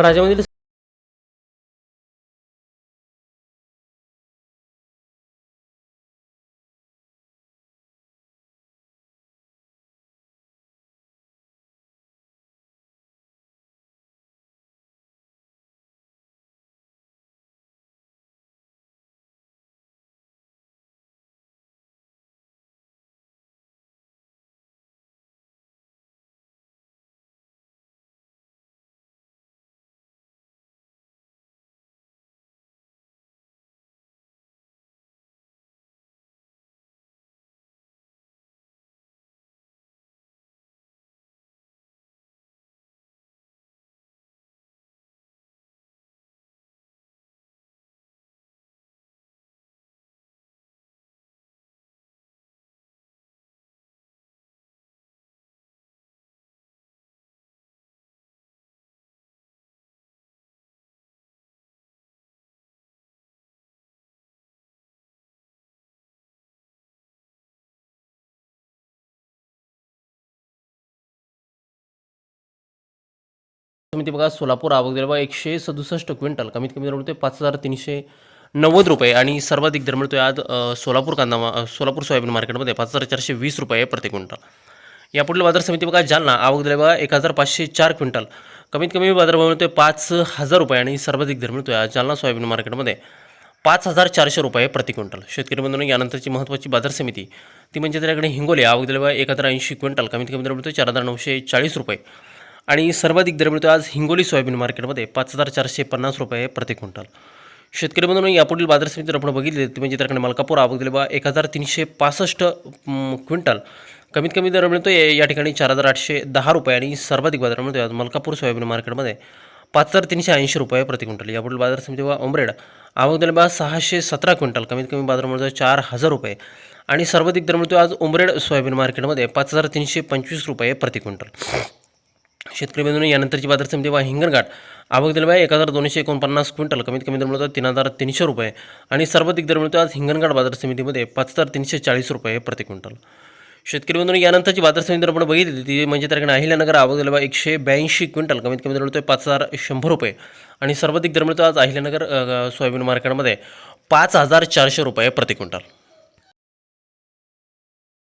राज्यामधील समिती बघा सोलापूर आवक दिला बघा 167 क्विंटल, कमीत कमी दर मिळतोय 5390 रुपये आणि सर्वाधिक दर मिळतोय आज सोलापूर सोलापूर सोयाबीन मार्केटमध्ये 5420 रुपये प्रति क्विंटल. यापुढील बाजार समिती बघा जालना आवक दिला बघा 1504 क्विंटल, कमीत कमी बाजारभाव मिळतोय 5000 रुपये आणि सर्वाधिक दर मिळतोय आज जालना सोयाबीन मार्केटमध्ये 5400 रुपये प्रति क्विंटल. शेतकरी बंधूंनो, यानंतरची महत्त्वाची बाजार समिती ती म्हणजे त्याच्याकडे हिंगोली आवक दिला बघा 1080 क्विंटल, कमीत कमी दर मिळतोय 4940 रुपये आणि सर्वाधिक दर मिळतो आज हिंगोली सोयाबीन मार्केटमध्ये 5450 रुपये प्रति क्विंटल. शेतकरी बंधूंनो, यापुढील बाजार समिती जर आपण बघितली ते म्हणजे त्याकडे मलकापूर आवक दिली बघा 1365 क्विंटल, कमीत कमी दर मिळतो या ठिकाणी 4810 रुपये आणि सर्वाधिक बाजार मिळतो आज मलकापूर सोयाबीन मार्केटमध्ये 5380 रुपये प्रति क्विंटल. यापुढील बाजार समिती बघा उमरेड आवक दिली बघा 617 क्विंटल, कमीत कमी बाजार मिळतो 4000 रुपये आणि सर्वाधिक दर मिळतो आज उमरेड सोयाबीन मार्केटमध्ये 5325 रुपये प्रति क्विंटल. शेतकरी बंधूंनो, यानंतरची बाजार समिती बघा हिंगणघाट आवक दिली बघा 1249 क्विंटल, कमीत कमी दर मिळतो 3300 रुपये आणि सर्वाधिक दर मिळतो आज हिंगणघाट बाजार समितीमध्ये 5340 रुपये प्रति क्विंटल. शेतकरी बंधूंनो, यानंतरची बाजार समिती जर आपण बघितली ती म्हणजे त्याकडे अहिल्यानगर आवक दिली बघा 182 क्विंटल, कमीत कमी दर मिळतोय 5100 रुपये आणि सर्वाधिक दर मिळतो आज अहिल्यानगर सोयाबीन मार्केटमध्ये 5400 रुपये प्रति क्विंटल.